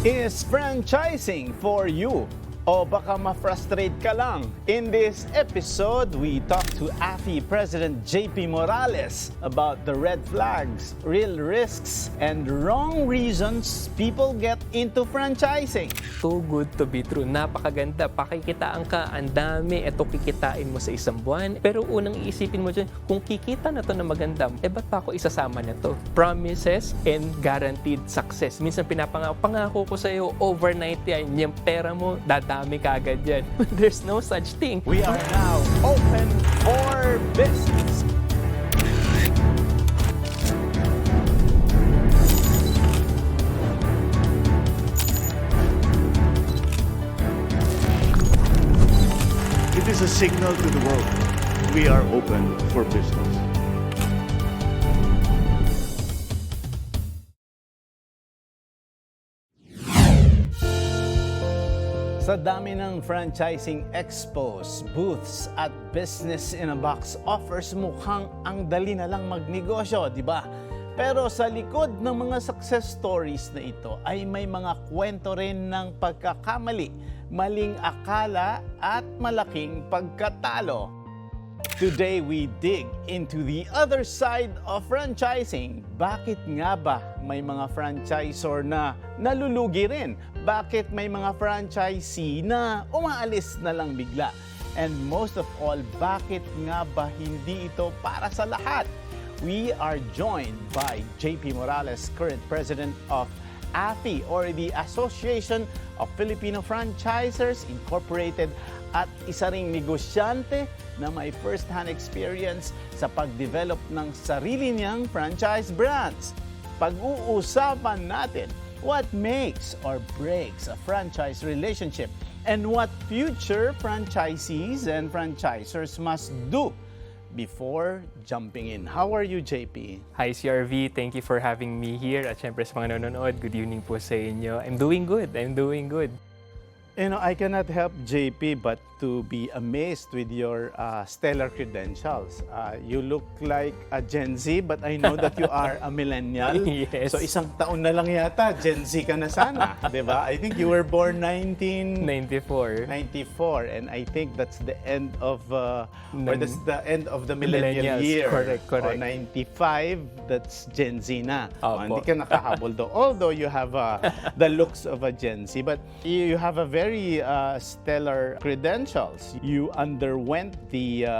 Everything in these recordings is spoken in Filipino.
Is franchising for you? O baka ma-frustrate ka lang? In this episode, we talk to AFI President JP Morales about the red flags, real risks, and wrong reasons people get into franchising. Too good to be true. Napakaganda. Pakikitaan ka, ang dami. Ito kikitain mo sa isang buwan. Pero unang iisipin mo dyan, kung kikita na to na maganda, ba't pa ako isasama na to? Promises and guaranteed success. Minsan pangako ko sa iyo, overnight yan. Yung pera mo, dadami ka agad yan. There's no such thing. We are now open for business. It is a signal to the world. We are open for business. Sa dami ng franchising expos, booths at business in a box offers, mukhang ang dali na lang magnegosyo, di ba? Pero sa likod ng mga success stories na ito ay may mga kwento rin ng pagkakamali, maling akala at malaking pagkatalo. Today we dig into the other side of franchising. Bakit nga ba may mga franchisor na nalulugi rin? Bakit may mga franchisee na umaalis na lang bigla? And most of all, bakit nga ba hindi ito para sa lahat? We are joined by JP Morales, current president of AFI, or the Association of Filipino Franchisers Incorporated, at isa ring negosyante na may first-hand experience sa pag-develop ng sarili niyang franchise brands. Pag-uusapan natin what makes or breaks a franchise relationship and what future franchisees and franchisors must do before jumping in. How are you, JP? Hi, CRV. Thank you for having me here. At syempre sa mga nanonood, good evening po sa inyo. I'm doing good. You know, I cannot help JP but to be amazed with your stellar credentials. You look like a Gen Z, but I know that you are a millennial. Yes. So isang taon na lang yata, Gen Z ka na sana, di ba? I think you were born 94. 94, and I think that's the end of or that's the end of the millennial Millennials. year. Correct. O 95, that's Gen Z na. O, Opo. hindi ka nakahabol do. Although you have the looks of a Gen Z, but you have a very stellar credentials. You underwent the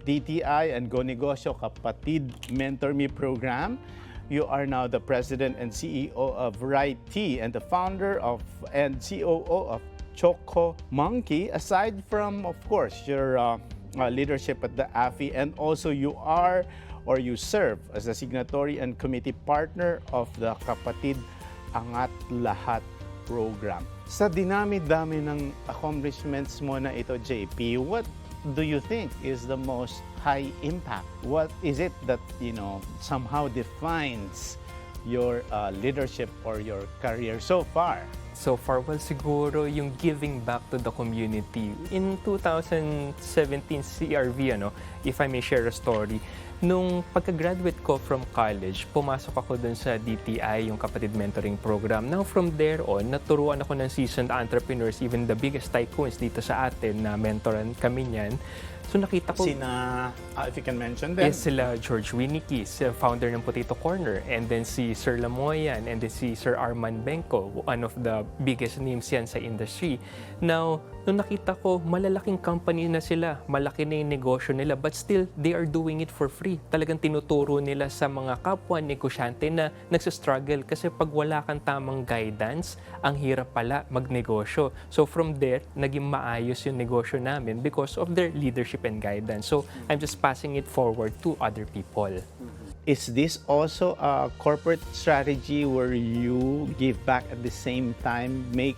DTI and Go Negosyo Kapatid Mentor Me program. You are now the president and CEO of Right Tea and the founder of and COO of Choco Monkey. Aside from, of course, your leadership at the AFI, and also you serve as a signatory and committee partner of the Kapatid Angat Lahat program. Sa dinami-dami ng accomplishments mo na ito, JP, what do you think is the most high impact? What is it that, somehow defines your leadership or your career so far? So far, well, siguro yung giving back to the community. In 2017 CRV, if I may share a story, nung pagka-graduate ko from college, pumasok ako dun sa DTI, yung Kapatid Mentoring Program. Now, from there on, naturuan ako ng seasoned entrepreneurs, even the biggest tycoons dito sa atin na mentoran kami niyan. So nakita ko... if you can mention them. Yes, sila George Winnicke, founder ng Potato Corner, and then si Sir Lamoyan, and then si Sir Arman Benko, one of the biggest names yan sa industry. Now, nung nakita ko, malalaking company na sila, malaki na yung negosyo nila, but still, they are doing it for free. Talagang tinuturo nila sa mga kapwa negosyante na nagsastruggle kasi pag wala kang tamang guidance, ang hirap pala magnegosyo. So from there, naging maayos yung negosyo namin because of their leadership and guidance. So I'm just passing it forward to other people. Is this also a corporate strategy where you give back at the same time, make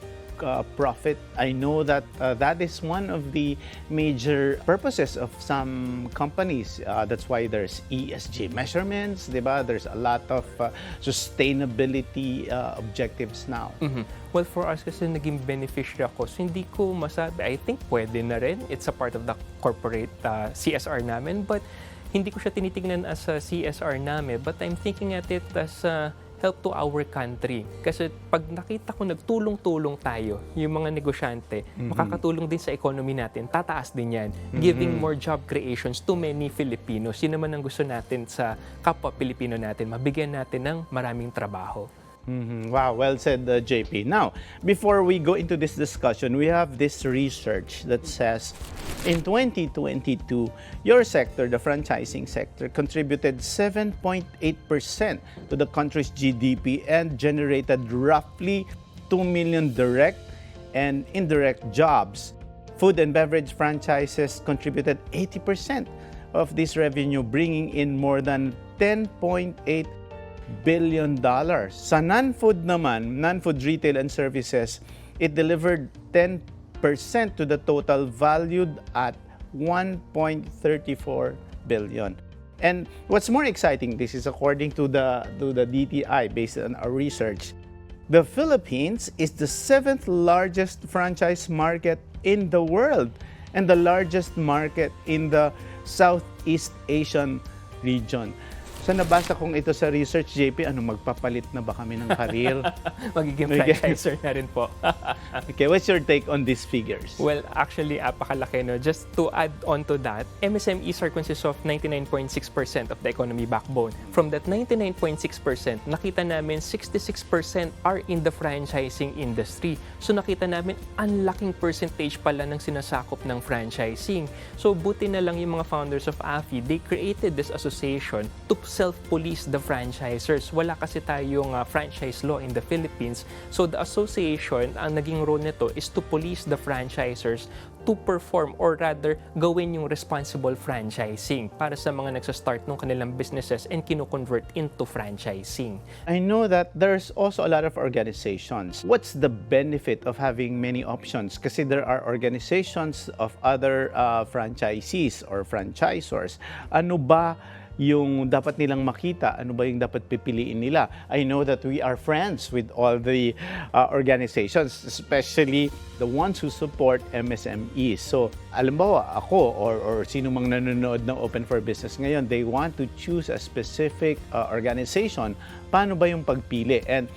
profit? I know that that is one of the major purposes of some companies. That's why there's ESG measurements, diba? There's a lot of sustainability objectives now. Mm-hmm. Well, for us kasi naging beneficiary ako, so hindi ko masabi. I think pwede na rin. It's a part of the corporate CSR namin, but hindi ko siya tinitingnan as a CSR namin, but I'm thinking at it as help to our country. Kasi pag nakita ko nagtulong-tulong tayo, yung mga negosyante, makakatulong din sa economy natin, tataas din yan, giving more job creations to many Filipinos. Yun naman ang gusto natin sa kapwa Pilipino natin, mabigyan natin ng maraming trabaho. Wow, well said, JP. Now, before we go into this discussion, we have this research that says in 2022, your sector, the franchising sector, contributed 7.8% to the country's GDP and generated roughly 2 million direct and indirect jobs. Food and beverage franchises contributed 80% of this revenue, bringing in more than $10.8 billion. Sa non-food naman, non-food retail and services, it delivered 10% to the total, valued at 1.34 billion. And what's more exciting, this is according to the DTI, based on our research, the Philippines is the 7th largest franchise market in the world and the largest market in the Southeast Asian region. So nabasa kong ito sa research, JP, magpapalit na ba kami ng career? Magiging franchiser na rin po. Okay, what's your take on these figures? Well, actually, apakalaki, no? Just to add on to that, MSMEs are consist of 99.6% of the economy backbone. From that 99.6%, nakita namin 66% are in the franchising industry. So nakita namin, ang laking percentage pala ng sinasakop ng franchising. So buti na lang yung mga founders of AFI, they created this association to self-police the franchisers. Wala kasi tayong franchise law in the Philippines. So the association, ang naging role nito is to police the franchisers to perform, or rather, gawin yung responsible franchising para sa mga nagsastart ng kanilang businesses and kino-convert into franchising. I know that there's also a lot of organizations. What's the benefit of having many options? Kasi there are organizations of other franchisees or franchisors. Ano ba yung dapat nilang makita? Ano ba yung dapat pipiliin nila? I know that we are friends with all the organizations, especially the ones who support MSMEs. So, alimbawa, ako or sino mang nanonood ng Open for Business ngayon, they want to choose a specific organization. Paano ba yung pagpili? And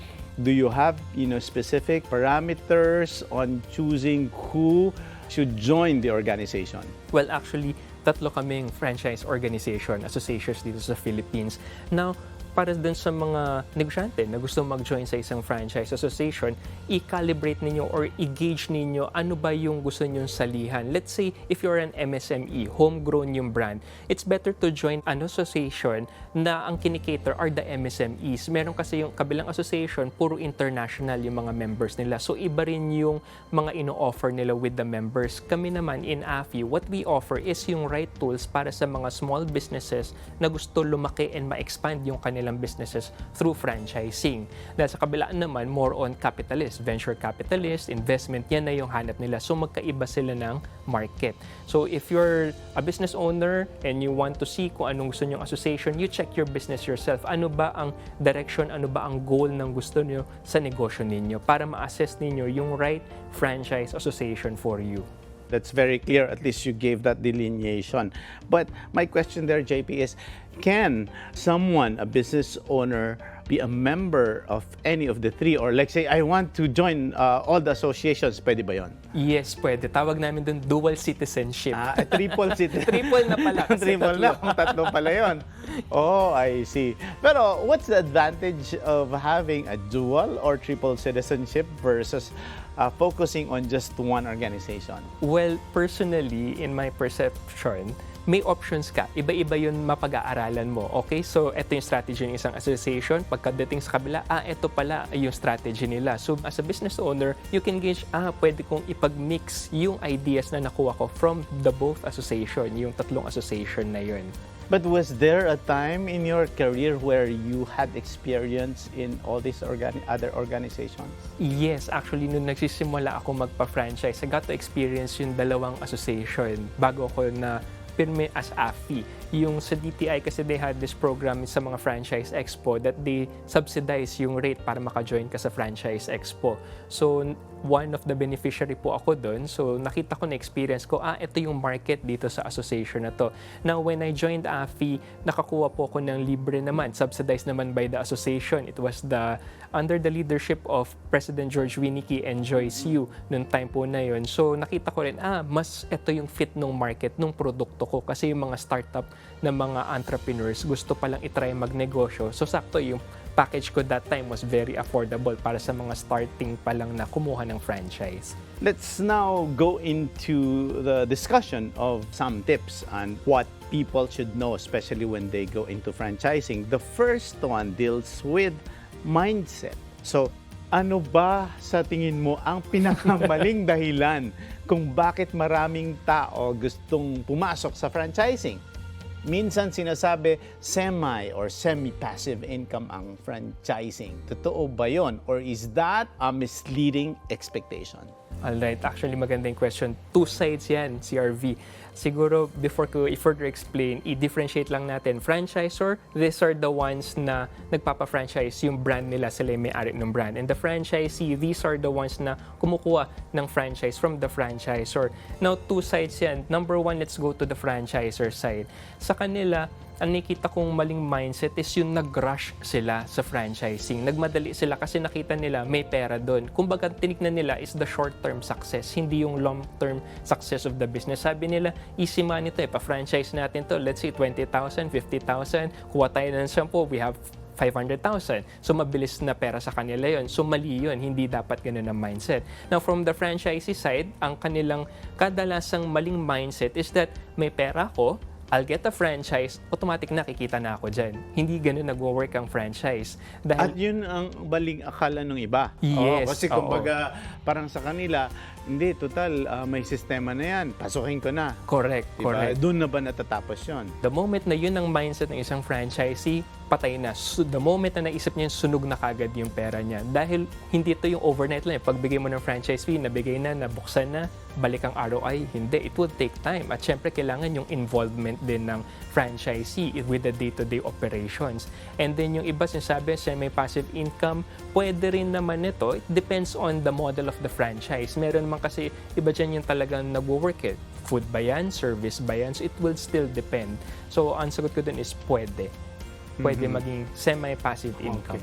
do you have specific parameters on choosing who should join the organization? Well, actually, tatlo kaming franchise organization, associations dito sa Philippines. Now, para dun sa mga negosyante na gusto mag-join sa isang franchise association, i-calibrate ninyo or i-gauge ninyo ano ba yung gusto nyong salihan. Let's say, if you're an MSME, homegrown yung brand, it's better to join an association na ang kinikater are the MSMEs. Meron kasi yung kabilang association, puro international yung mga members nila. So, iba rin yung mga ino-offer nila with the members. Kami naman in AFI, what we offer is yung right tools para sa mga small businesses na gusto lumaki and ma-expand yung kanilang businesses through franchising. Dahil sa kabilaan naman, more on capitalist, venture capitalist, investment, yan na yung hanap nila. So magkaiba sila ng market. So if you're a business owner and you want to see kung anong gusto nyong association, you check your business yourself. Ano ba ang direction, ano ba ang goal ng gusto nyo sa negosyo ninyo para ma-assess ninyo yung right franchise association for you. That's very clear. At least you gave that delineation. But my question there, JP, is can someone, a business owner, be a member of any of the three? Or like say, I want to join all the associations. Pwede ba yun? Yes, pwede. Tawag namin dun dual citizenship. Triple citizen. Triple na pala. Kasi Triple na. Kung tatlo pala yun. Oh, I see. Pero what's the advantage of having a dual or triple citizenship versus focusing on just one organization? Well, personally, in my perception, may options ka. Iba-iba yun mapag-aaralan mo. Okay? So, ito yung strategy ng isang association. Pagkadating sa kabila, ito pala yung strategy nila. So, as a business owner, you can gauge, pwede kong ipag-mix yung ideas na nakuha ko from the both association, yung tatlong association na yun. But was there a time in your career where you had experience in all these other organizations? Yes, actually, nung nagsisimula ako magpa-franchise, I got to experience yung dalawang association bago ako na pirme as AFI. Yung sa DTI kasi they had this program sa mga franchise expo that they subsidize yung rate para maka-join ka sa franchise expo. So, one of the beneficiary po ako doon. So, nakita ko na experience ko, ito yung market dito sa association na to. Now, when I joined AFI, nakakuha po ako ng libre naman, subsidized naman by the association. It was under the leadership of President George Winicky and Joyce Yu noong time po na yun. So, nakita ko rin, mas ito yung fit nung market, nung produkto ko. Kasi yung mga startup na mga entrepreneurs, gusto palang itry magnegosyo. So, sakto yung package ko that time was very affordable para sa mga starting pa lang na kumuha ng franchise. Let's now go into the discussion of some tips on what people should know, especially when they go into franchising. The first one deals with mindset. So, ano ba sa tingin mo ang pinakamaling dahilan kung bakit maraming tao gustong pumasok sa franchising? Minsan sinasabi semi or semi-passive income ang franchising. Totoo ba yon? Or is that a misleading expectation? Alright, actually magandang question. Two sides yan, CRV. Siguro, before ko i-further explain, i-differentiate lang natin. Franchisor, these are the ones na nagpapa-franchise yung brand nila, sila yung may-ari ng brand. And the franchisee, these are the ones na kumukuha ng franchise from the franchisor. Now, two sides yan. Number one, let's go to the franchisor side. Sa kanila, ang nakita kong maling mindset is yung nag-rush sila sa franchising. Nagmadali sila kasi nakita nila may pera doon. Kumbaga, tinignan nila is the short-term success, hindi yung long-term success of the business. Sabi nila, easy money to pa-franchise natin to. Let's say 20,000, 50,000. Kuha tayo ng 10, we have 500,000. So, mabilis na pera sa kanila yon. So, mali yun. Hindi dapat ganun ang mindset. Now, from the franchisee side, ang kanilang kadalasang maling mindset is that may pera ko, I'll get a franchise, automatic na kikita na ako dyan. Hindi ganun nag-work ang franchise. At yun ang baling akala ng iba. Yes. Kasi kumbaga, parang sa kanila, hindi, total, may sistema na yan. Pasukin ko na. Correct, Diba? correct. Doon na ba natatapos yun? The moment na yun ang mindset ng isang franchisee, patay na. The moment na naisip niya, sunog na kagad yung pera niya. Dahil hindi ito yung overnight lang. Pagbigay mo ng franchise fee, nabigay na, nabuksan na, balik ang ROI. Hindi. It would take time. At syempre, kailangan yung involvement din ng franchisee with the day-to-day operations. And then yung iba sinasabi, semi-passive income, pwede rin naman ito. It depends on the model of the franchise. Meron man kasi iba dyan yung talagang nag-work it. Food ba yan? Service ba yan? So it will still depend. So ang sagot ko dun is pwede. Pwede maging semi-passive income.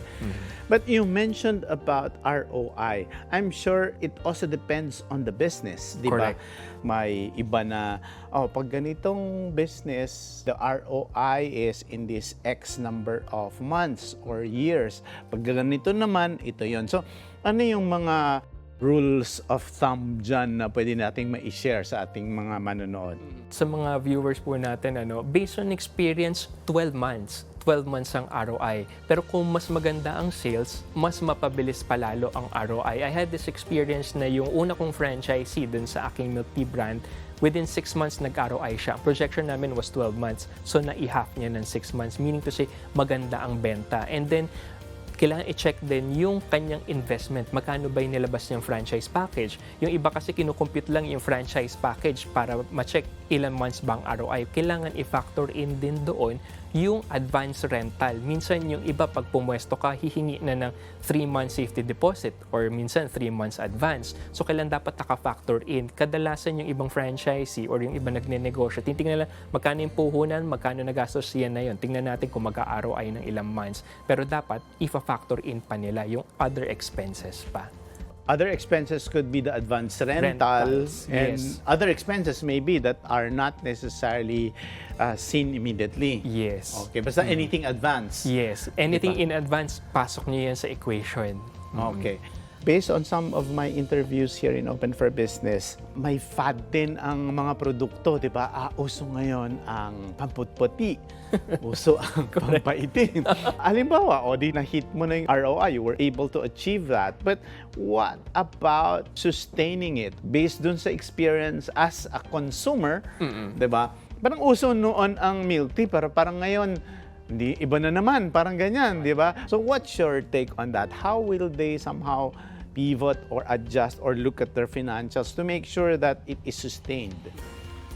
But you mentioned about ROI. I'm sure it also depends on the business, di ba? Correct. May iba na, pag ganitong business, the ROI is in this X number of months or years. Pag ganito naman, ito yon. So, ano yung mga rules of thumb dyan na pwede nating ma-share sa ating mga manonood? Sa mga viewers po natin, based on experience, 12 months. 12 months ang ROI. Pero kung mas maganda ang sales, mas mapabilis palalo ang ROI. I had this experience na yung una kong franchisee dun sa aking milk tea brand, within 6 months nag-ROI siya. Ang projection namin was 12 months. So, na-i-half niya ng 6 months. Meaning to say, maganda ang benta. And then, kailangan i-check din yung kanyang investment. Magkano ba yung nilabas niyang franchise package? Yung iba kasi kinukompute lang yung franchise package para ma-check ilan months bang ROI. Kailangan i-factor in din doon yung advance rental. Minsan yung iba pag pumwesto ka, hihingi na ng 3 months safety deposit or minsan 3 months advance. So kailan dapat naka-factor in? Kadalasan yung ibang franchisee or yung iba nagne-negosyo, titingnan lang magkano yung puhunan, magkano nagastos yan na yun. Tingnan natin kung mag-ROI ng ilang months. Pero dapat ifa-factor in pa nila yung other expenses pa. Other expenses could be the advance rental, Rentals, and yes. other expenses maybe that are not necessarily seen immediately. Yes. Okay, basta anything advance. Yes. Anything in advance, pasok niyo yan sa equation. Okay. Based on some of my interviews here in Open for Business, may fad din ang mga produkto, di ba? Uso ngayon ang pamputputi. Uso ang pampaitim. Halimbawa, di na-hit mo na yung ROI, you were able to achieve that. But what about sustaining it based dun sa experience as a consumer, di ba? Parang uso noon ang milk tea, parang ngayon, hindi, iba na naman, parang ganyan, di ba? So what's your take on that? How will they somehow pivot or adjust or look at their financials to make sure that it is sustained?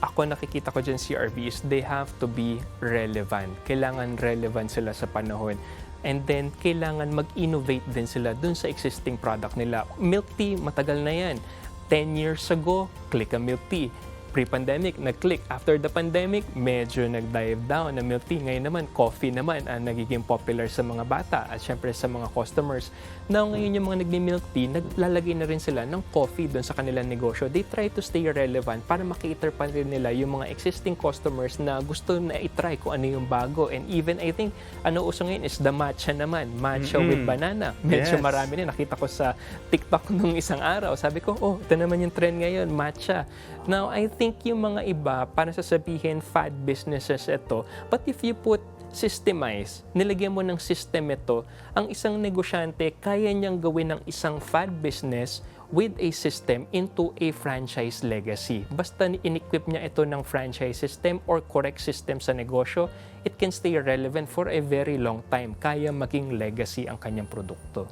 ako nakikita ko dyan CRV is they have to be relevant. Kailangan relevant sila sa panahon. And then, kailangan mag-innovate din sila dun sa existing product nila. Milk tea, matagal na yan. 10 years ago, click a milk tea. Pre-pandemic, nag-click. After the pandemic, medyo nag-dive down na milk tea. Ngayon naman, coffee naman ang nagiging popular sa mga bata at syempre sa mga customers. Now, ngayon yung mga nagmi-milk tea, naglalagay na rin sila ng coffee doon sa kanilang negosyo. They try to stay relevant para makater pa rin nila yung mga existing customers na gusto na i-try kung ano yung bago. And even, I think, ano uso ngayon is the matcha naman. Matcha with banana. Medyo Yes. marami rin. Nakita ko sa TikTok nung isang araw. Sabi ko, oh, ito naman yung trend ngayon, matcha. Now, I think yung mga iba, para sasabihin, fad businesses ito. But if you put systemize, nilagyan mo ng system ito, ang isang negosyante, kaya niyang gawin ng isang fad business with a system into a franchise legacy. Basta in-equip niya ito ng franchise system or correct system sa negosyo, it can stay relevant for a very long time. Kaya maging legacy ang kanyang produkto.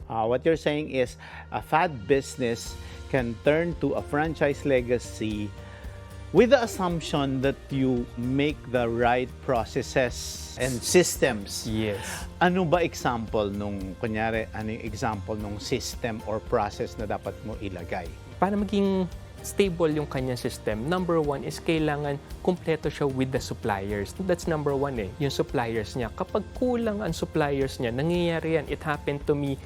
What you're saying is a fad business can turn to a franchise legacy with the assumption that you make the right processes and systems. Yes. Ano ba example nung, kunyari, ano yung example nung system or process na dapat mo ilagay? Para maging stable yung kanyang system, number one is kailangan kumpleto siya with the suppliers. That's number one yung suppliers niya. Kapag kulang ang suppliers niya, nangyayari yan. It happened to me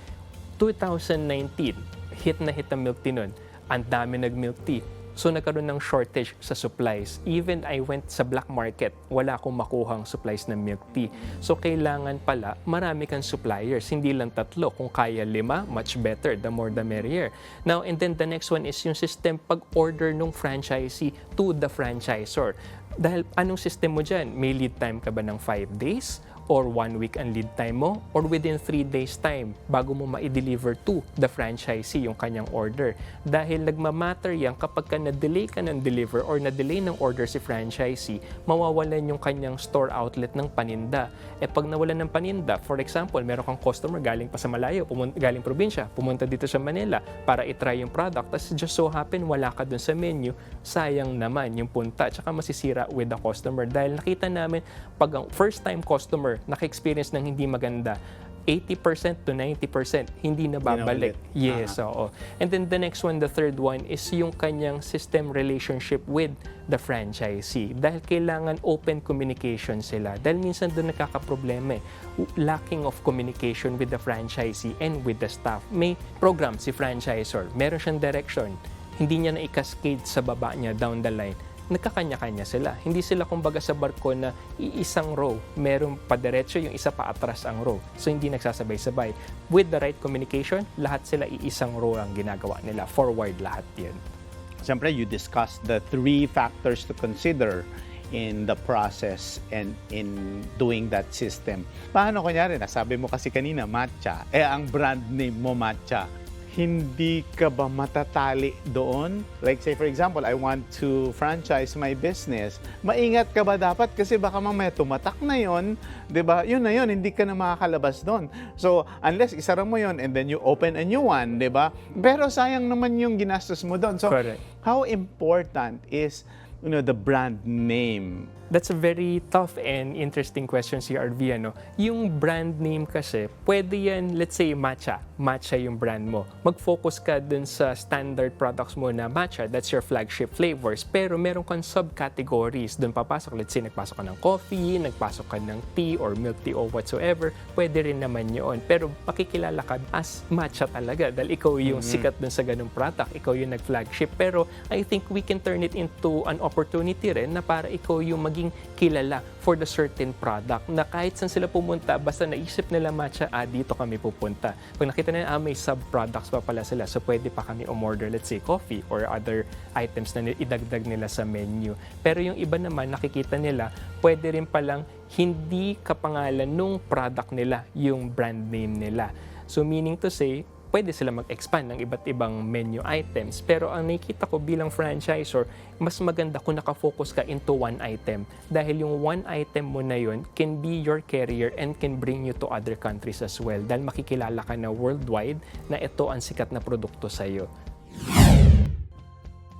2019. Hit na hit ang milk tea nun. Ang dami nag-milk tea. So, nagkaroon ng shortage sa supplies. Even I went sa black market, wala akong makuhang supplies ng milk tea. So, kailangan pala, marami kang suppliers. Hindi lang 3. Kung kaya 5, much better. The more the merrier. Now, and then the next one is yung system pag-order ng franchisee to the franchisor. Dahil anong system mo dyan? May lead time ka ba ng 5 days? Or 1 week ang lead time mo? Or within 3 days time bago mo ma-deliver to the franchisee yung kanyang order? Dahil nagmamatter yan kapag ka na-delay ka ng deliver or na-delay ng order si franchisee, mawawalan yung kanyang store outlet ng paninda. Pag nawalan ng paninda, for example, meron kang customer galing pa sa malayo, galing probinsya, pumunta dito sa Manila para itry yung product, tapos just so happen wala ka dun sa menu, sayang naman yung punta, tsaka masisira with the customer. Dahil nakita namin, pag ang first-time customer naka-experience ng hindi maganda, 80% to 90% hindi na babalik. Yes, oo. And then the next one, the third one, is yung kanyang system relationship with the franchisee. Dahil kailangan open communication sila. Dahil minsan doon nakakaproblema lacking of communication with the franchisee and with the staff. May program si franchisor, meron siyang direction, hindi niya na i-cascade sa baba niya down the line. Nagkakanya-kanya sila. Hindi sila kumbaga sa barko na iisang row. Merong padiretso, yung isa pa atras ang row. So, hindi nagsasabay-sabay. With the right communication, lahat sila iisang row ang ginagawa nila. Forward lahat yan. Siyempre, you discussed the 3 factors to consider in the process and in doing that system. Paano, kunyari, nasabi mo kasi kanina, matcha. Ang brand name mo, matcha. Hindi ka ba matatali doon? Like say for example, I want to franchise my business. Maingat ka ba dapat? Kasi baka mamaya tumatak na yon, 'di ba? Yun na yun, hindi ka na makakalabas doon. So, unless isara mo yon and then you open a new one, 'di ba? Pero sayang naman yung ginastos mo doon. So, Correct. how important is the brand name? That's a very tough and interesting question, CRV. Yung brand name kasi, pwede yan, let's say matcha. Matcha yung brand mo. Mag-focus ka dun sa standard products mo na matcha. That's your flagship flavors. Pero meron kang subcategories. Dun papasok, let's say nagpasok ka ng coffee, nagpasok ka ng tea or milk tea or whatsoever. Pwede rin naman yun. Pero makikilala ka as matcha talaga. Dahil ikaw yung sikat dun sa ganung product. Ikaw yung nag-flagship. Pero I think we can turn it into an opportunity rin na para ikaw yung maging kilala for the certain product na kahit saan sila pumunta, basta naisip nila matcha, dito kami pupunta. Pag nakita nila, may sub-products pa pala sila, so pwede pa kami umorder, let's say, coffee or other items na idagdag nila sa menu. Pero yung iba naman, nakikita nila, pwede rin palang hindi kapangalan nung product nila, yung brand name nila. So meaning to say, pwede sila mag-expand ng iba't ibang menu items. Pero ang nakikita ko bilang franchisor, mas maganda kung nakafocus ka into one item. Dahil yung one item mo na yun can be your carrier and can bring you to other countries as well. Dahil makikilala ka na worldwide na ito ang sikat na produkto sa'yo.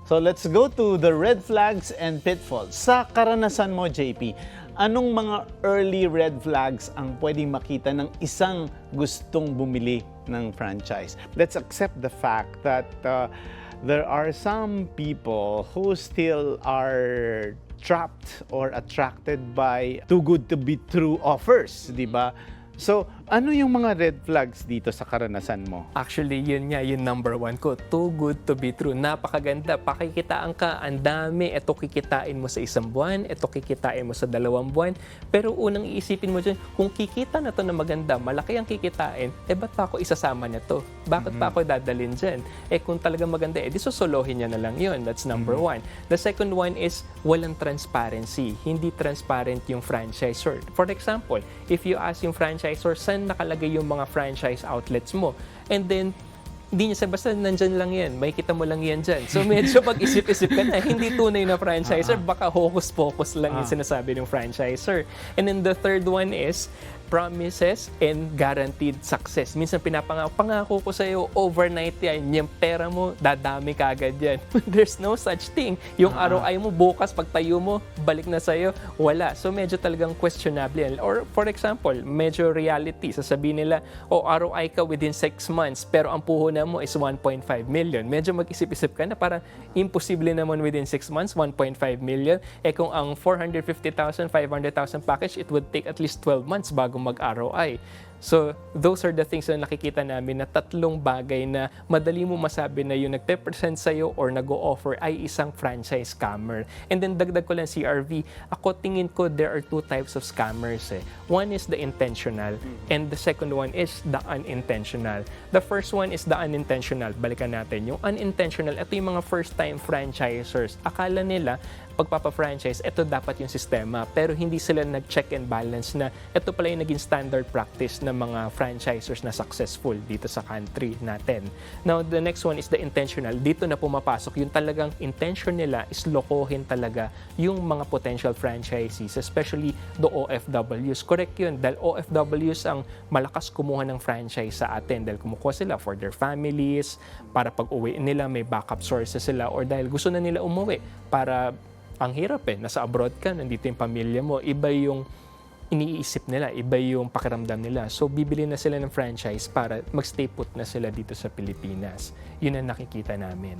So let's go to the red flags and pitfalls. Sa karanasan mo, JP, anong mga early red flags ang pwedeng makita ng isang gustong bumili ng franchise? Let's accept the fact that there are some people who still are trapped or attracted by too good to be true offers, di ba? So, ano yung mga red flags dito sa karanasan mo? Actually, yun nga, yung number one ko. Too good to be true. Napakaganda. Pakikitaan ka, ang dami. Ito kikitain mo sa 1 buwan, ito kikitain mo sa 2 buwan. Pero unang iisipin mo dyan, kung kikita na to na maganda, malaki ang kikitain, ba't pa ako isasama niya to? Bakit pa ako dadalhin dyan? Kung talagang maganda, di susolohin niya na lang yun. That's number one. The second one is, walang transparency. Hindi transparent yung franchisor. For example, if you ask yung franchisor, saan nakalagay yung mga franchise outlets mo? And then, hindi niya sabi, basta nandyan lang yan, makikita mo lang yan dyan. So medyo pag-isip-isip ka na, hindi tunay na franchisor, baka hocus-pocus lang yung sinasabi ng franchisor. And then the third one is, promises and guaranteed success. Minsan pangako ko sa iyo, overnight yan, yung pera mo, dadami ka agad yan. There's no such thing. Yung ROI mo, bukas, pagtayo mo, balik na sa iyo, wala. So medyo talagang questionable yan. Or for example, medyo reality, sasabihin nila, ROI ka within 6 months, pero ang puhunan mo is 1.5 million. Medyo mag-isip-isip ka na, parang imposible naman within 6 months, 1.5 million. Kung ang 450,000, 500,000 package, it would take at least 12 months bago mag-ROI. So, those are the things na nakikita namin na 3 bagay na madali mo masabi na yung nagpe-present sa'yo or nag-o-offer ay isang franchise scammer. And then, dagdag ko lang CRV, ako tingin ko there are 2 types of scammers. One is the intentional and the second one is the unintentional. The first one is the unintentional. Balikan natin. Yung unintentional, ito yung mga first-time franchisors. Akala nila, pagpapa-franchise, ito dapat yung sistema. Pero hindi sila nag-check and balance na ito pala yung naging standard practice ng mga franchisors na successful dito sa country natin. Now, the next one is the intentional. Dito na pumapasok yung talagang intention nila is lokohin talaga yung mga potential franchisees, especially the OFWs. Correct yun, dahil OFWs ang malakas kumuha ng franchise sa atin dahil kumukuha sila for their families, para pag-uwi nila may backup sources sila, or dahil gusto na nila umuwi para ang hirap nasa abroad ka, nandito yung pamilya mo, iba yung iniisip nila, iba yung pakiramdam nila. So, bibili na sila ng franchise para magstay put na sila dito sa Pilipinas. Yun ang nakikita namin.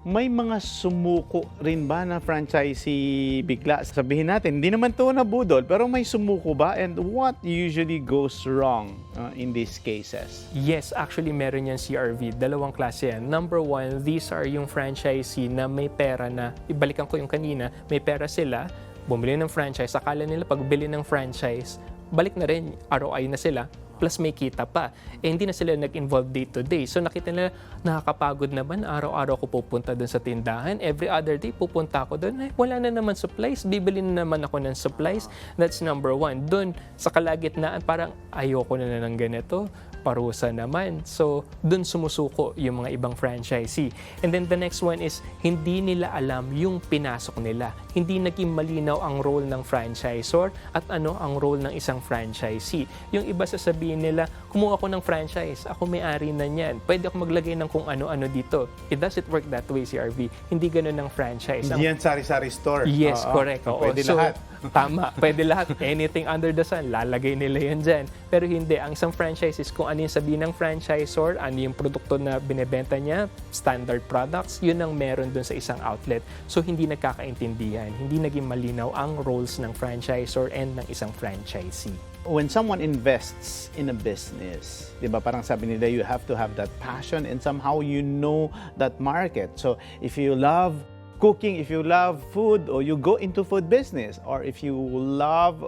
May mga sumuko rin ba na franchisee bigla? Sabihin natin, hindi naman to nabudol, pero may sumuko ba? And what usually goes wrong in these cases? Yes, actually meron yan CRV. 2 klase yan. Number 1, these are yung franchisee na may pera na, ibalikan ko yung kanina, may pera sila, bumili ng franchise, akala nila pagbili ng franchise, balik na rin, ROI na sila, plus may kita pa. Hindi na sila nag-involve day to day. So nakita nila, nakakapagod naman, araw-araw ko pupunta doon sa tindahan. Every other day, pupunta ako doon. Wala na naman supplies, bibili na naman ako ng supplies. That's number 1. Doon, sa kalagitnaan, parang ayoko na ng ganito. Parusa naman. So, dun sumusuko yung mga ibang franchisee. And then the next one is, hindi nila alam yung pinasok nila. Hindi naging malinaw ang role ng franchisor at ano ang role ng isang franchisee. Yung iba sasabihin nila, kumuha ako ng franchise, ako may-ari na niyan. Pwede ako maglagay ng kung ano-ano dito. It doesn't work that way, CRV. Hindi ganun ng franchise. Hindi yan sari-sari store. Yes, correct. Pwede so, lahat. Tama, pwede lahat. Anything under the sun, lalagay nila yan dyan. Pero hindi, ang isang franchise is kung ano yung sabihin ng franchisor, ano yung produkto na binebenta niya, standard products, yun ang meron dun sa isang outlet. So, hindi nagkakaintindihan, hindi naging malinaw ang roles ng franchisor and ng isang franchisee. When someone invests in a business, di ba, parang sabi nila, you have to have that passion and somehow you know that market. So, if you love cooking, if you love food, or you go into food business, or if you love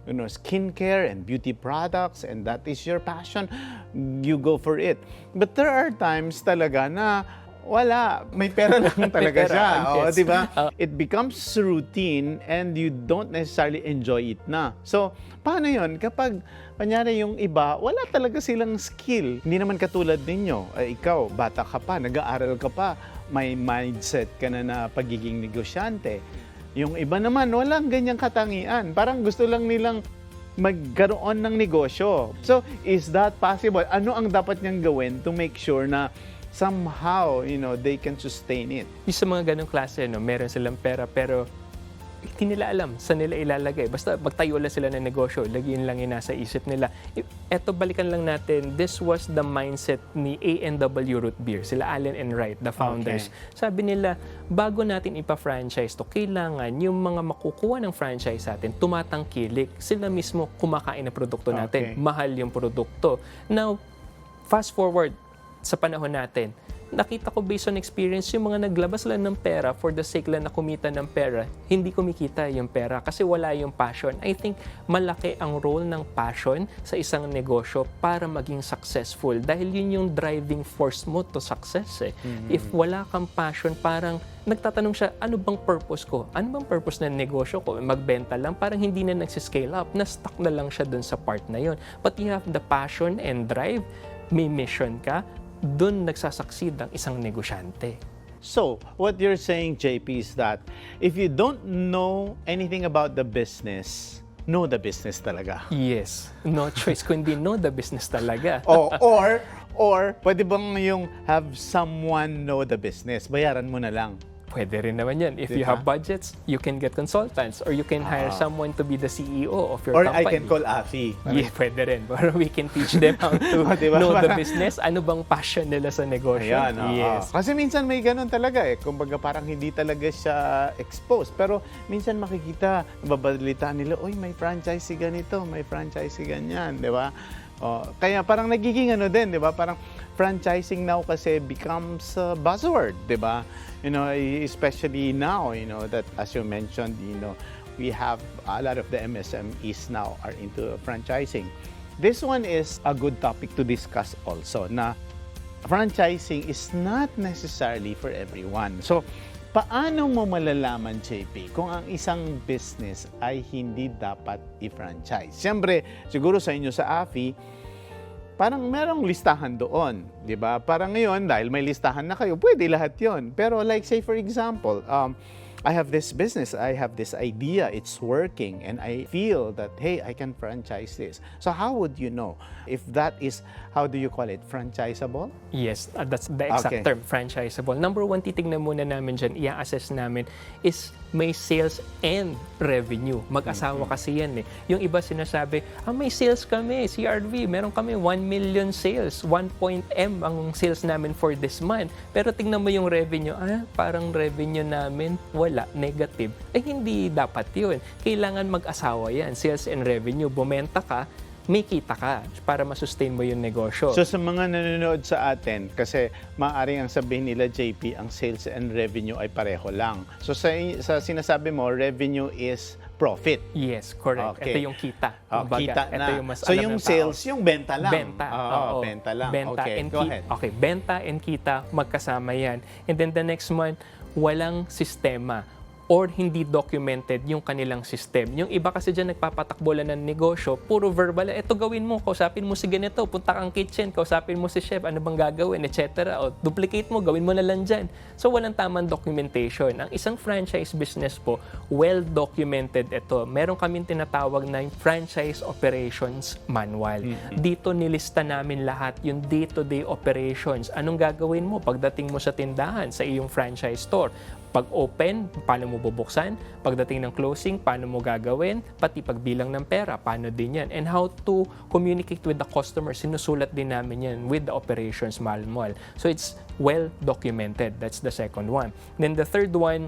skincare and beauty products and that is your passion, you go for it. But there are times talaga na wala, may pera lang talaga siya. Yes. Di ba? It becomes routine and you don't necessarily enjoy it na. So, paano yun? Kapag, kanyari yung iba, wala talaga silang skill. Hindi naman katulad ninyo. Ikaw, bata ka pa, nag-aaral ka pa, may mindset ka na pagiging negosyante. Yung iba naman, walang ganyang katangian. Parang gusto lang nilang magkaroon ng negosyo. So, is that possible? Ano ang dapat niyang gawin to make sure na somehow, they can sustain it. Yung sa mga ganong klase, meron silang pera pero hindi nila alam saan nila ilalagay. Basta magtayo lang sila ng negosyo, lagyan lang yung nasa isip nila. Eto, balikan lang natin, this was the mindset ni A&W Root Beer, sila Allen and Wright, the founders. Okay. Sabi nila, bago natin ipa-franchise to, kailangan yung mga makukuha ng franchise natin, tumatangkilik. Sila mismo kumakain ng produkto natin. Okay. Mahal yung produkto. Now, fast forward sa panahon natin, nakita ko based on experience, yung mga naglabas lang ng pera for the sake lang na kumita ng pera, hindi kumikita yung pera kasi wala yung passion. I think malaki ang role ng passion sa isang negosyo para maging successful dahil yun yung driving force mo to success. If wala kang passion, parang nagtatanong siya, ano bang purpose ko? Ano bang purpose ng negosyo ko? Magbenta lang? Parang hindi na nagsiscale up. Na-stuck na lang siya dun sa part na yun. But you have the passion and drive, may mission ka, doon nagsasucceed ang isang negosyante. So, what you're saying, JP, is that if you don't know anything about the business, know the business talaga. Yes. No choice kundi know the business talaga. Or pwede bang yung have someone know the business? Bayaran mo na lang. Pwede rin naman yan. If you Diba? have budgets, you can get consultants or you can hire someone to be the CEO of your Or company. I can call Afi. Yeah, pwede rin. Or we can teach them how to Diba? know the Parang- business. Ano bang passion nila sa negosyo? Ayan, oo. Yes. Kasi minsan may ganun talaga Kumbaga parang hindi talaga siya exposed. Pero minsan makikita, nababalita nila, oy, may franchise si ganito, may franchise si ganyan, di ba? Kaya parang nagiging din, di ba? Parang franchising now kasi becomes a buzzword, di ba? Especially now, that as you mentioned, we have a lot of the MSMEs now are into franchising. This one is a good topic to discuss also, na franchising is not necessarily for everyone. So, paano mo malalaman, JP, kung ang isang business ay hindi dapat i-franchise? Siyempre, siguro sa inyo sa AFI, parang merong listahan doon, di ba? Parang ngayon, dahil may listahan na kayo, pwede lahat yon. Pero like say for example, I have this business, I have this idea, it's working, and I feel that, hey, I can franchise this. So how would you know if that is, how do you call it, franchisable? Yes, that's the exact Okay. term, franchisable. Number one, titignan muna namin dyan, i-assess namin, is may sales and revenue. Mag-asawa kasi yan Yung iba sinasabi, may sales kami, CRV, meron kami 1 million sales, 1.M ang sales namin for this month. Pero tingnan mo yung revenue, parang revenue namin, wala, negative. Hindi dapat yun. Kailangan mag-asawa yan, sales and revenue. Bumenta ka, may kita ka para masustain mo yung negosyo. So sa mga nanonood sa atin, kasi maaaring ang sabihin nila, JP, ang sales and revenue ay pareho lang. So sa sinasabi mo, revenue is profit. Yes, correct. Okay. Ito yung kita. Kumbaga, Kita ito na. yung mas So alam yung ng tao. sales, yung benta lang. Benta. Oo. Benta lang. Benta Okay, and go ahead. Okay, benta and kita, magkasama yan. And then the next one, walang sistema or hindi documented yung kanilang system. Yung iba kasi dyan nagpapatakbo lang ng negosyo, puro verbal, eto gawin mo, kausapin mo si ganito, punta kang kitchen, kausapin mo si chef, ano bang gagawin, etc. O duplicate mo, gawin mo na lang dyan. So walang tamang documentation. Ang isang franchise business po, well-documented ito. Meron kaming tinatawag na yung Franchise Operations Manual. Dito nilista namin lahat yung day-to-day operations. Anong gagawin mo pagdating mo sa tindahan, sa iyong franchise store? Pag-open, paano mo bubuksan? Pagdating ng closing, paano mo gagawin? Pati pagbilang ng pera, paano din yan? And how to communicate with the customer, sinusulat din namin yan with the operations manual. So it's well documented. That's the second one. Then the third one,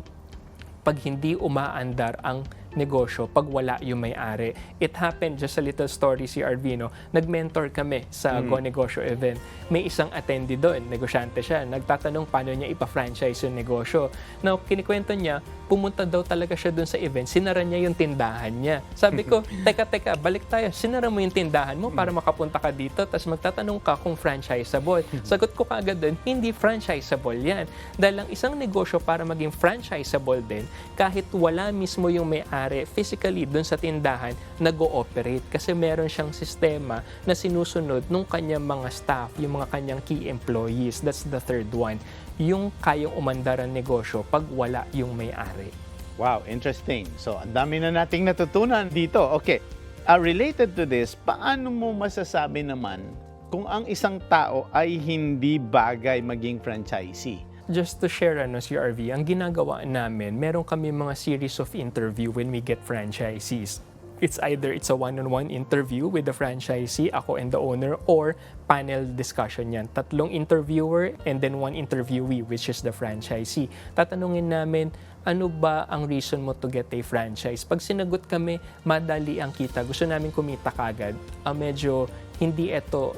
pag hindi umaandar ang negosyo, pag wala yung may-ari. It happened, just a little story, si Arvino, nag-mentor kami sa Go Negosyo event. May isang attendee doon, negosyante siya, nagtatanong paano niya ipa-franchise yung negosyo. Now, kinikwento niya, pumunta daw talaga siya doon sa event, sinara niya yung tindahan niya. Sabi ko, teka, balik tayo, sinara mo yung tindahan mo para makapunta ka dito, tapos magtatanong ka kung franchisable. Sagot ko kaagad doon, hindi franchisable yan. Dahil ang isang negosyo para maging franchisable din, kahit wala mismo yung may-ari physically dun sa tindahan, nag-ooperate kasi meron siyang sistema na sinusunod nung kanyang mga staff, yung mga kanyang key employees. That's the third one. Yung kayang umandar ang negosyo pag wala yung may-ari. Wow, interesting. So, ang dami na nating natutunan dito. Okay, related to this, paano mo masasabi naman kung ang isang tao ay hindi bagay maging franchisee? Just to share, si RV, ang ginagawa namin, meron kami mga series of interview when we get franchisees. It's either a one-on-one interview with the franchisee, ako and the owner, or panel discussion yan. 3 interviewer and then 1 interviewee, which is the franchisee. Tatanungin namin, ano ba ang reason mo to get a franchise? Pag sinagot kami, madali ang kita. Gusto namin kumita kagad. Medyo hindi ito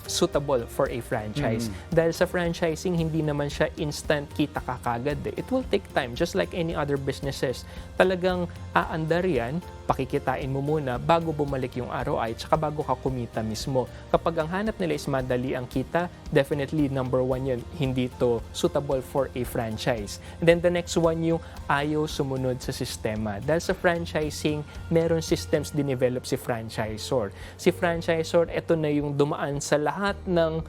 suitable for a franchise. Dahil sa franchising, hindi naman siya instant kita ka kagad. It will take time, just like any other businesses. Talagang aandar yan, pakikitain mo muna bago bumalik yung ROI, tsaka bago ka kumita mismo. Kapag ang hanap nila is madali ang kita, definitely number 1 yun, hindi to suitable for a franchise. And then the next one, yung ayaw sumunod sa sistema. Dahil sa franchising, meron systems dinevelop si franchisor. Si franchisor, ito na yung dumaan sa lahat ng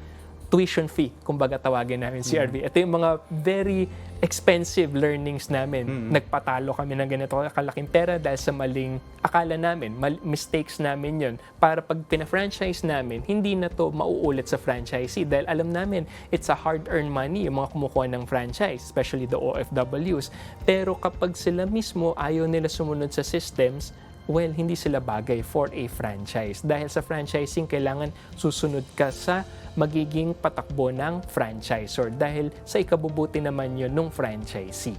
tuition fee, kumbaga tawagin namin si RV. Ito yung mga very expensive learnings namin. Nagpatalo kami ng ganito kalaking pera dahil sa maling akala namin, mistakes namin yon. Para pag pina-franchise namin, hindi na to mauulit sa franchisee dahil alam namin it's a hard-earned money yung mga kumukuha ng franchise, especially the OFWs. Pero kapag sila mismo ayaw nila sumunod sa systems, well, hindi sila bagay for a franchise. Dahil sa franchising, kailangan susunod ka sa magiging patakbo ng franchisor. Dahil sa ikabubuti naman yun ng franchisee.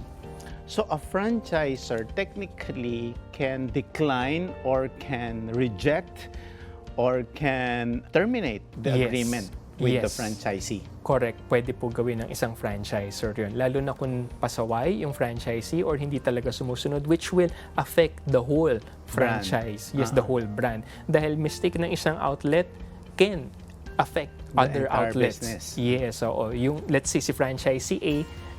So a franchisor technically can decline or can reject or can terminate the Yes. agreement with the Yes. franchisee. Correct. Pwede po gawin ng isang franchisor yun. Lalo na kung pasaway yung franchisee or hindi talaga sumusunod, which will affect the whole franchise. Yes, the whole brand. Dahil mistake ng isang outlet can affect The other entire outlets. business. Yes, so yung let's say si franchisee A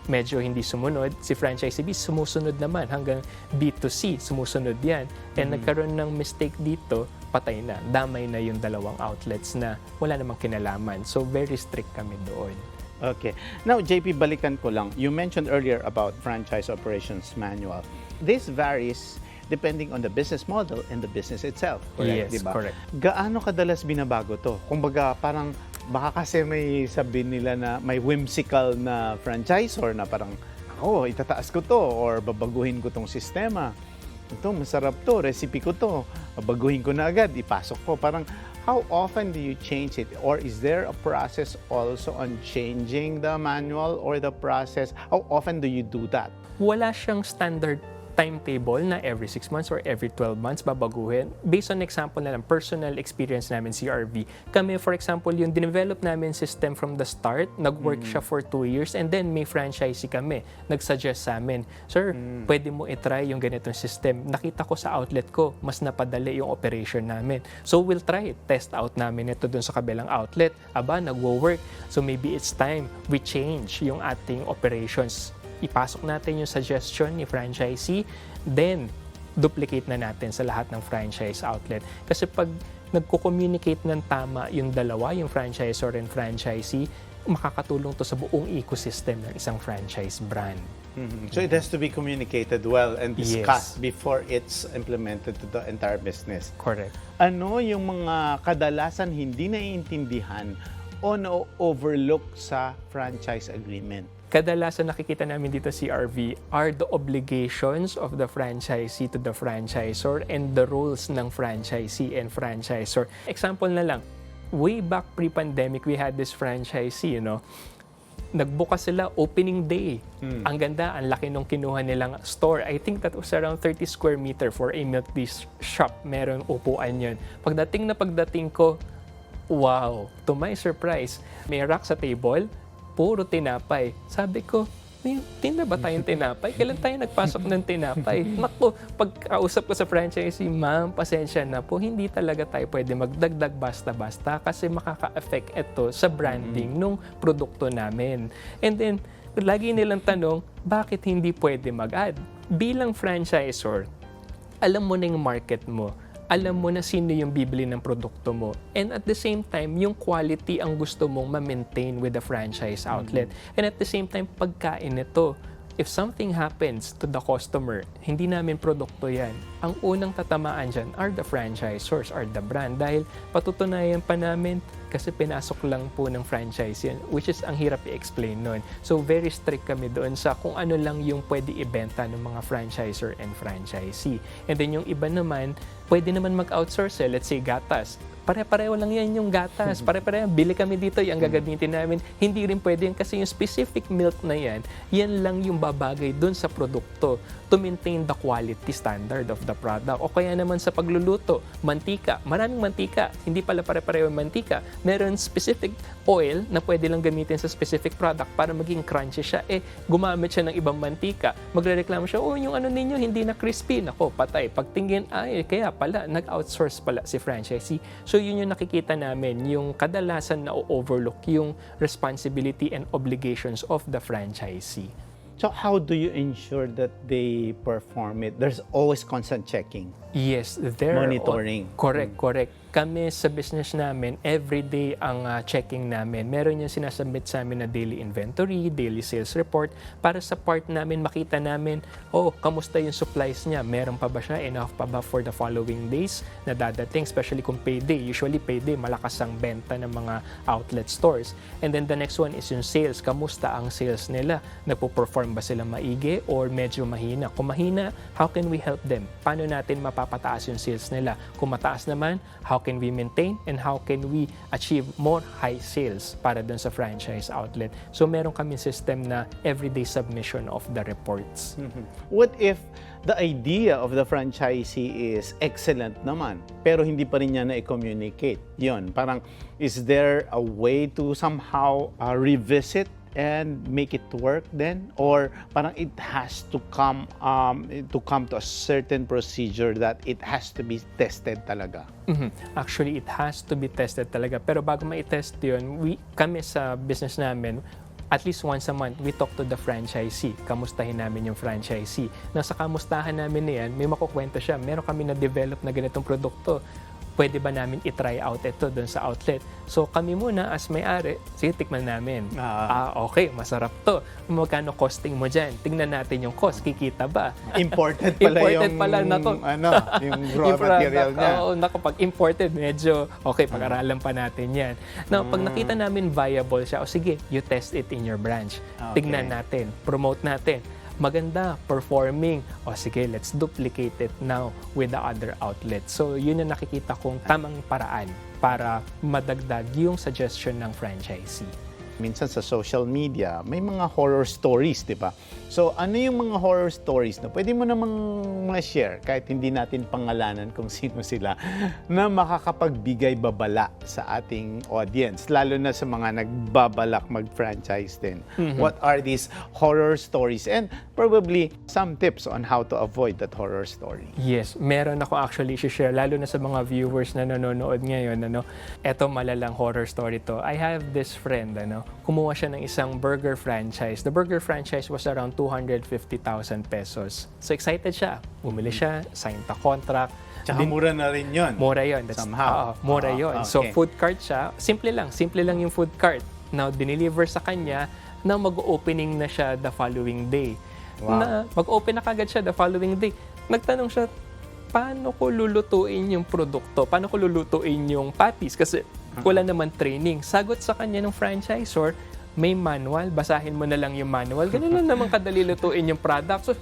medyo hindi sumunod, si franchisee B sumusunod naman hanggang B to C, sumusunod yan. And nagkaroon ng mistake dito, patay na. Damay na yung dalawang outlets na wala namang kinalaman. So very strict kami doon. Okay. Now, JP, balikan ko lang. You mentioned earlier about franchise operations manual. This varies depending on the business model and the business itself. Correct, Yes, diba? correct. Gaano kadalas binabago to? Kumbaga, parang baka kasi may sabihin nila na may whimsical na franchisor na parang, itataas ko to or babaguhin ko tong sistema. Ito, masarap to, recipe ko to. Babaguhin ko na agad, ipasok ko. Parang, how often do you change it? Or is there a process also on changing the manual or the process? How often do you do that? Wala siyang standard timetable na every 6 months or every 12 months babaguhin. Based on example na lang, personal experience namin si RV. Kami, for example, yung dinevelop namin system from the start, nag-work siya for 2 years and then may franchisee kami. Nag-suggest sa amin, Sir, pwede mo itry yung ganitong system. Nakita ko sa outlet ko, mas napadali yung operation namin. So we'll try it. Test out namin ito dun sa kabilang outlet. Aba, nagwo-work. So maybe it's time we change yung ating operations. Ipasok natin yung suggestion ni franchisee, then duplicate na natin sa lahat ng franchise outlet. Kasi pag nagko-communicate ng tama yung dalawa, yung franchisor and franchisee, makakatulong to sa buong ecosystem ng isang franchise brand. So it has to be communicated well and discussed Yes. before it's implemented to the entire business. Correct. Ano yung mga kadalasan hindi naiintindihan o na-overlook sa franchise agreement? Kadalasan nakikita namin dito si RV are the obligations of the franchisee to the franchisor and the roles ng franchisee and franchisor. Example na lang, way back pre-pandemic, we had this franchisee, nagbukas sila opening day. Ang ganda, ang laki nung kinuha nilang store. I think that was around 30 square meter for a milk tea shop. Merong upuan yun. Pagdating ko, wow, to my surprise, may rack sa table, puro tinapay. Sabi ko, may tinda ba tayong tinapay? Kailan tayo nagpasok ng tinapay? Naku, pagkausap ko sa franchisee, ma'am, pasensya na po, hindi talaga tayo pwede magdagdag basta-basta kasi makaka-affect ito sa branding ng produkto namin. And then, lagi nilang tanong, bakit hindi pwede mag-add? Bilang franchisor, alam mo na yung market mo. Alam mo na sino yung bibili ng produkto mo. And at the same time, yung quality ang gusto mong ma-maintain with the franchise outlet. And at the same time, pagkain nito, if something happens to the customer, hindi namin produkto yan, ang unang tatamaan dyan are the franchisors, are the brand. Dahil patutunayan pa namin kasi pinasok lang po ng franchise yan, which is ang hirap i-explain nun. So very strict kami doon sa kung ano lang yung pwede ibenta ng mga franchisor and franchisee. And then yung iba naman, pwede naman mag-outsource. Let's say gatas. Pare-pareho lang yan yung gatas. Pare-pareho, bili kami dito, yung gagamitin namin. Hindi rin pwede yan kasi yung specific milk na yan, yan lang yung babagay dun sa produkto to maintain the quality standard of the product. O kaya naman sa pagluluto, mantika. Maraming mantika. Hindi pala pare-pareho yung mantika. Meron specific oil na pwede lang gamitin sa specific product para maging crunchy siya. Gumamit siya ng ibang mantika. Magrereklamo siya, yung ano ninyo, hindi na crispy. Nako, patay. Pagtingin, kaya pala, nag-outsource pala si franchisee. So, yun yung nakikita namin, yung kadalasan na overlook yung responsibility and obligations of the franchisee. So how do you ensure that they perform it? There's always constant checking. Yes, there. Monitoring. Correct. Kami sa business namin, everyday ang checking namin. Meron yung sinasubmit sa amin na daily inventory, daily sales report, para sa part namin makita namin, kamusta yung supplies niya? Meron pa ba siya? Enough pa ba for the following days na dadating? Especially kung payday. Usually payday, malakas ang benta ng mga outlet stores. And then the next one is yung sales. Kamusta ang sales nila? Nagpo-perform ba sila maigi or medyo mahina? Kung mahina, how can we help them? Paano natin mapapataas yung sales nila? Kung mataas naman, how can we maintain and how can we achieve more high sales para dun sa franchise outlet? So meron kami system na everyday submission of the reports. What if the idea of the franchisee is excellent naman, pero hindi pa rin niya na-communicate? Yun, parang is there a way to somehow revisit and make it work then, or parang it has to come to a certain procedure that it has to be tested talaga? Actually, it has to be tested talaga. Pero bago ma-test yun, kami sa business namin, at least once a month, we talk to the franchisee. Kamustahin namin yung franchisee. Nasa kamustahan namin na yan, may makukwento siya. Meron kami na-develop na ganitong produkto. Pwede ba namin i-try out ito doon sa outlet? So kami muna as may-ari, sige, tikman namin. Okay, masarap to. Magkano costing mo dyan? Tingnan natin yung cost, kikita ba? Imported pala yung raw material niya. Pag imported, medyo okay, pag-aralan pa natin yan. Now, pag nakita namin viable siya, sige, you test it in your branch. Tingnan natin, promote natin. Maganda, performing, sige, let's duplicate it now with the other outlets. So, yun yung nakikita kong tamang paraan para madagdag yung suggestion ng franchisee. Minsan sa social media, may mga horror stories, di ba? So, ano yung mga horror stories na pwede mo namang ma-share kahit hindi natin pangalanan kung sino sila na makakapagbigay babala sa ating audience, lalo na sa mga nagbabalak mag-franchise din. What are these horror stories? And probably some tips on how to avoid that horror story. Yes, meron ako actually share lalo na sa mga viewers na nanonood ngayon. Eto malalang horror story to. I have this friend, kumuha siya ng isang burger franchise. The burger franchise was around 250,000 pesos. So excited siya. Bumili siya, signed the contract. Tsaka mura na rin yun. Mura yun. Somehow. Mura yun. Okay. So food cart siya. Simple lang yung food cart. Now, dineliver sa kanya na mag-opening na siya the following day. Wow. Na mag-open na kagad siya the following day. Nagtanong siya, paano ko lulutuin yung produkto? Paano ko lulutuin yung patties? Kasi wala naman training. Sagot sa kanya ng franchisor, may manual, basahin mo na lang yung manual. Ganun lang naman kadali lutuin yung product.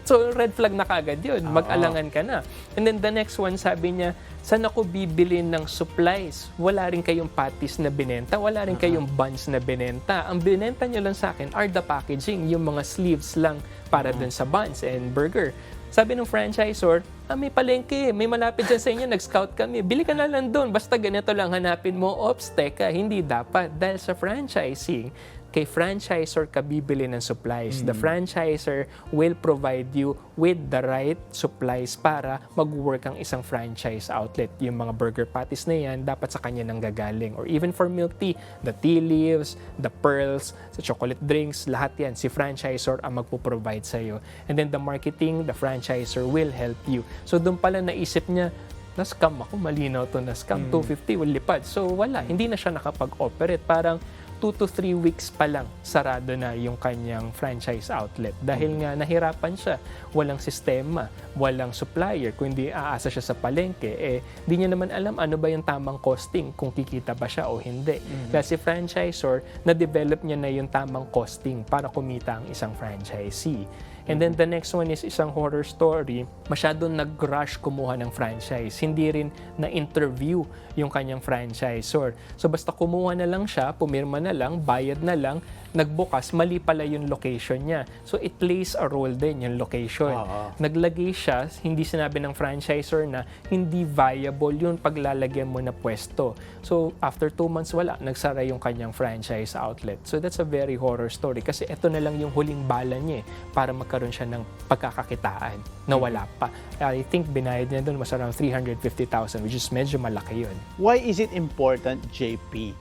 So red flag na kagad yun. Mag-alangan ka na. And then the next one, sabi niya, saan ako bibili ng supplies? Wala rin kayong patties na binenta, wala rin kayong buns na binenta. Ang binenta niyo lang sa akin are the packaging, yung mga sleeves lang para dun sa buns and burger. Sabi ng franchisor, may palengke, may malapit dyan sa inyo, nag-scout kami. Bili ka na lang doon, basta ganito lang hanapin mo. Ops, teka, hindi dapat. Dahil sa franchising, kay franchisor ka bibili ng supplies. The franchisor will provide you with the right supplies para mag-work ang isang franchise outlet. Yung mga burger patties na yan, dapat sa kanya nang gagaling. Or even for milk tea, the tea leaves, the pearls, the chocolate drinks, lahat yan, si franchisor ang magpo-provide sa'yo. And then the marketing, the franchisor will help you. So doon pala naisip niya, na-scam ako, malinaw to na-scam, 250, lipad. So wala, hindi na siya nakapag-operate. Parang 2 to 3 weeks pa lang, sarado na yung kanyang franchise outlet. Dahil nga nahirapan siya, walang sistema, walang supplier. Kung hindi aasa siya sa palengke, di niya naman alam ano ba yung tamang costing, kung kikita ba siya o hindi. Kasi franchisor, na-develop niya na yung tamang costing para kumita ang isang franchisee. And then the next one is isang horror story. Masyadong nag-rush kumuha ng franchise. Hindi rin na-interview yung kanyang franchisor. So basta kumuha na lang siya, pumirma na lang, bayad na lang, nagbukas, mali pala yung location niya. So it plays a role din yung location. Naglagay siya, hindi sinabi ng franchisor na hindi viable yung paglalagyan mo na pwesto. So after 2 months, wala, nagsara yung kanyang franchise outlet. So that's a very horror story kasi ito na lang yung huling bala niya para magkaroon siya ng pagkakakitaan na wala pa. I think binayad niya doon mas around 350,000, which is medyo malaki yun. Why is it important, JP,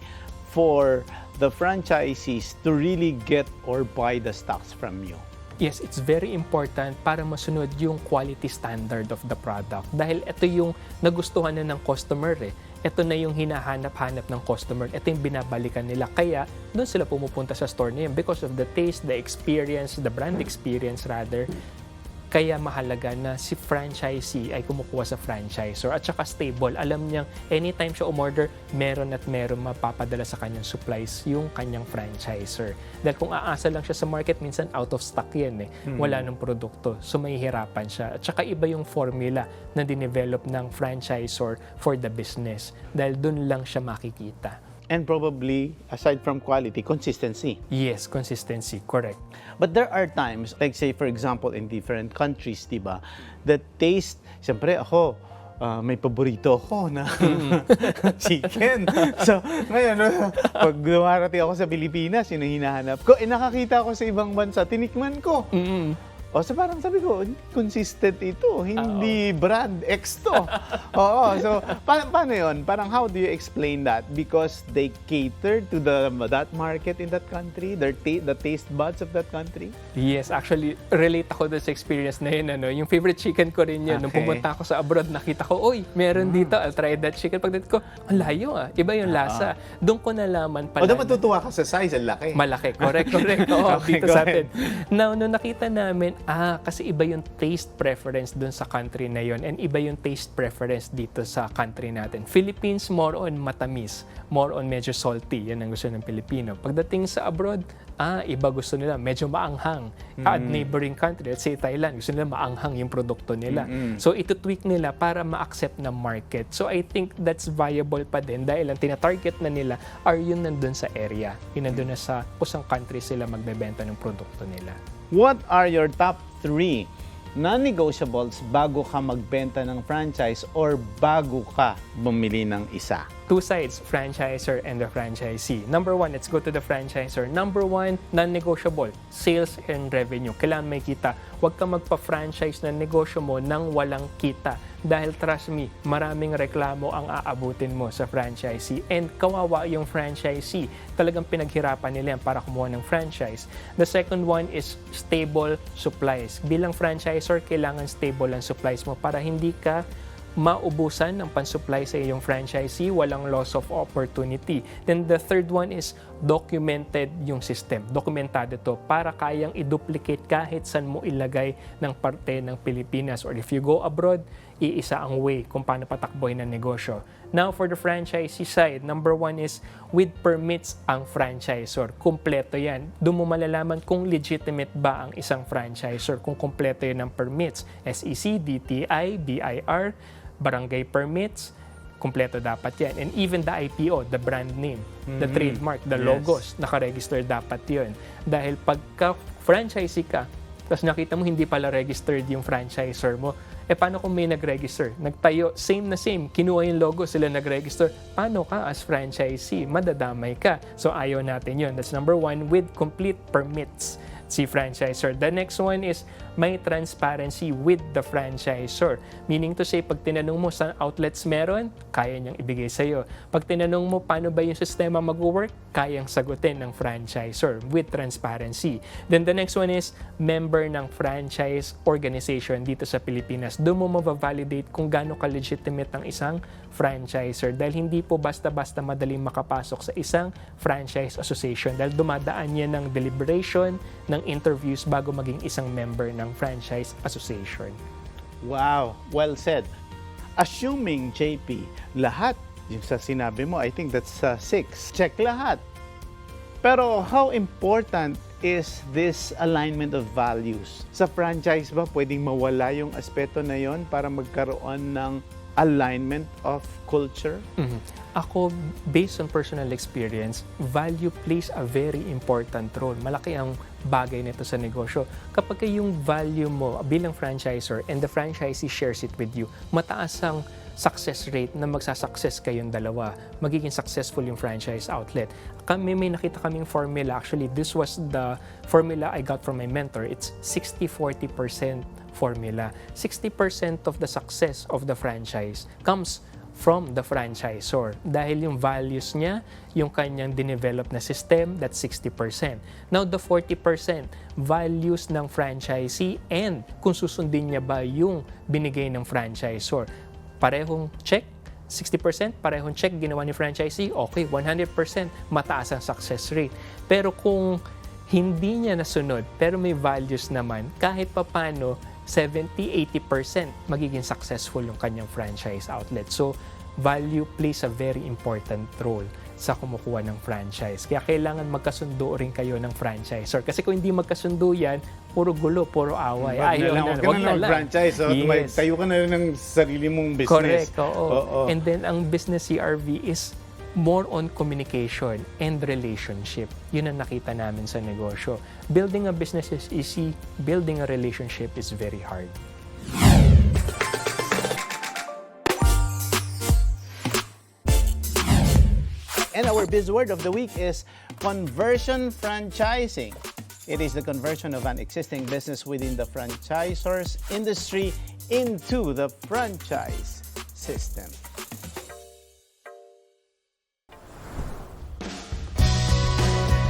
for the franchisees to really get or buy the stocks from you? Yes, it's very important para masunod yung quality standard of the product. Dahil ito yung nagustuhan na ng customer Ito na yung hinahanap-hanap ng customer. Ito yung binabalikan nila. Kaya, doon sila pumupunta sa store na yun because of the taste, the experience, the brand experience rather. Kaya mahalaga na si franchisee ay kumukuha sa franchisor at saka stable. Alam niyang anytime siya umorder, meron at meron mapapadala sa kanyang supplies yung kanyang franchisor. Dahil kung aasa lang siya sa market, minsan out of stock yan Wala ng produkto. So mahihirapan siya. At saka iba yung formula na dinevelop ng franchisor for the business. Dahil dun lang siya makikita. And probably, aside from quality, consistency. Yes, consistency. Correct. But there are times, like say for example in different countries, diba, the taste, siyempre ako, may paborito ako na chicken. So, ngayon, pag dumarating ako sa Pilipinas, yun ang hinahanap ko. Nakakita ko sa ibang bansa, tinikman ko. O, so parang sabi ko, consistent ito, hindi brand X to. Oo, so paano yun? Parang how do you explain that? Because they cater to that market in that country, the taste buds of that country? Yes, actually, relate ako doon sa experience na yun. Yung favorite chicken ko rin yun. Nung Okay. pumunta ako sa abroad, nakita ko, oy, meron dito, I'll try that chicken. Pagdating ko, ang layo Iba yung lasa. Doon ko nalaman pala. O, dapat matutuwa ka sa size, ang laki. Malaki, correct. Oo, Okay, dito go sa ahead. atin. Now, nung nakita namin, kasi iba yung taste preference dun sa country na yon and iba yung taste preference dito sa country natin. Philippines, more on matamis, more on medyo salty. Yan ang gusto ng Pilipino. Pagdating sa abroad, iba gusto nila, medyo maanghang. At neighboring country, let's say Thailand, gusto nila maanghang yung produkto nila. So, ito-tweak nila para ma-accept ng market. So, I think that's viable pa din dahil ang tina-target na nila are yun nandun sa area. Yun nandun na sa kusang country sila magbebenta ng produkto nila. What are your top 3 non-negotiables bago ka magbenta ng franchise or bago ka bumili ng isa? Two sides, franchisor and the franchisee. Number 1, let's go to the franchisor. Number 1, non-negotiable, sales and revenue. Kailangan may kita. Huwag ka magpa-franchise na negosyo mo nang walang kita. Dahil trust me, maraming reklamo ang aabutin mo sa franchisee. And kawawa yung franchisee. Talagang pinaghirapan nila yan para kumuha ng franchise. The second one is stable supplies. Bilang franchisor, kailangan stable ang supplies mo para hindi ka maubusan ng pansupply sa iyong franchisee, walang loss of opportunity. Then the third one is documented yung system. Dokumentado to para kayang i-duplicate kahit saan mo ilagay ng parte ng Pilipinas. Or if you go abroad, iisa ang way kung paano patakbohin ang negosyo. Now, for the franchisee side, number 1 is with permits ang franchisor. Kumpleto yan. Doon mo malalaman kung legitimate ba ang isang franchisor, kung kumpleto yan ng permits. SEC, DTI, BIR, barangay permits, kumpleto dapat yan. And even the IPO, the brand name, the trademark, the logos, nakaregister dapat yun. Dahil pagka franchisee ka, tapos nakita mo hindi pala registered yung franchisor mo, paano kung may nag-register? Nagtayo, same na same, kinuha yung logo, sila nag-register. Paano ka as franchisee? Madadamay ka. So ayaw natin yun. That's number 1, with complete permits si franchisor. The next one is may transparency with the franchisor. Meaning to say, pag tinanong mo sa outlets meron, kaya niyang ibigay sa'yo. Pag tinanong mo paano ba yung sistema mag-work, kayang sagutin ng franchisor with transparency. Then the next one is member ng franchise organization dito sa Pilipinas. Doon mo ma-validate kung gaano ka-legitimate ang isang franchisor dahil hindi po basta-basta madaling makapasok sa isang franchise association dahil dumadaan yan ng deliberation, ng interviews bago maging isang member ng franchise association. Wow, well said. Assuming, JP, lahat yung sa sinabi mo, I think that's 6. Check lahat. Pero how important is this alignment of values? Sa franchise ba pwedeng mawala yung aspeto na yon para magkaroon ng alignment of culture? Ako, based on personal experience, value plays a very important role. Malaki ang bagay nito sa negosyo. Kapag yung value mo bilang franchisor and the franchisee shares it with you, mataas ang success rate na magsasucess kayong dalawa. Magiging successful yung franchise outlet. May nakita kaming formula. Actually, this was the formula I got from my mentor. It's 60-40% formula. 60% of the success of the franchise comes from the franchisor. Dahil yung values niya, yung kanyang dinevelop na system, that's 60%. Now, the 40%, values ng franchisee and kung susundin niya ba yung binigay ng franchisor. Parehong check, 60%, parehong check, ginawa ni franchisee, okay, 100%, mataas ang success rate. Pero kung hindi niya nasunod, pero may values naman, kahit papano, 70-80% magiging successful yung kanyang franchise outlet. So, value plays a very important role sa kumukuha ng franchise. Kaya kailangan magkasundo rin kayo ng franchisor. Kasi kung hindi magkasundo yan, puro gulo, puro away. Wag na lang franchise. Yes. Tayo ka na rin ng sarili mong business. Correct, oo. And then, ang business CRV is more on communication and relationship. Yun ang nakita namin sa negosyo. Building a business is easy. Building a relationship is very hard. And our buzzword of the week is conversion franchising. It is the conversion of an existing business within the franchisor's industry into the franchise system.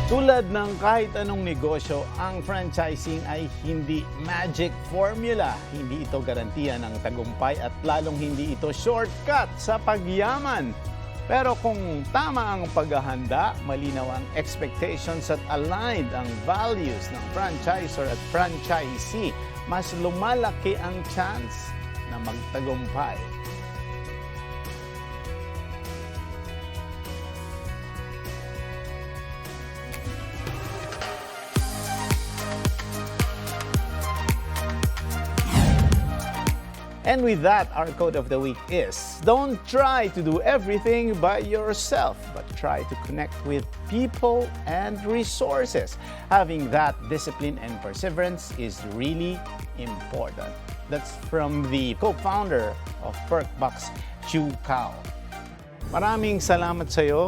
Tulad ng kahit anong negosyo, ang franchising ay hindi magic formula. Hindi ito garantiya ng tagumpay at lalong hindi ito shortcut sa pagyaman. Pero kung tama ang paghahanda, malinaw ang expectations at aligned ang values ng franchisor at franchisee, mas lumalaki ang chance na magtagumpay. And with that, our quote of the week is, don't try to do everything by yourself, but try to connect with people and resources. Having that discipline and perseverance is really important. That's from the co-founder of Perkbox, Chu Cao. Maraming salamat sa iyo,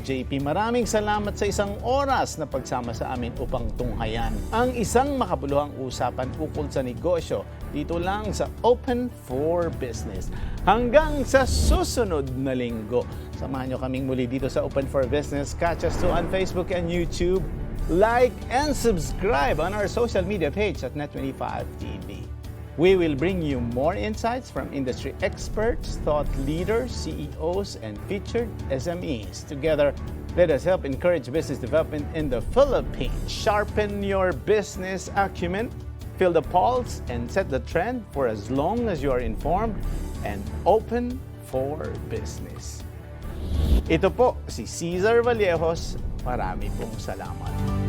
JP. Maraming salamat sa isang oras na pagsama sa amin upang tunghayan ang isang makabuluhang usapan ukol sa negosyo dito lang sa Open for Business. Hanggang sa susunod na linggo, samahan niyo kaming muli dito sa Open for Business. Catch us too on Facebook and YouTube. Like and subscribe on our social media page at Net25 TV. We will bring you more insights from industry experts, thought leaders, CEOs, and featured SMEs. Together, let us help encourage business development in the Philippines. Sharpen your business acumen, feel the pulse, and set the trend for as long as you are informed and open for business. Ito po si Cesar Vallejos. Marami pong salamat.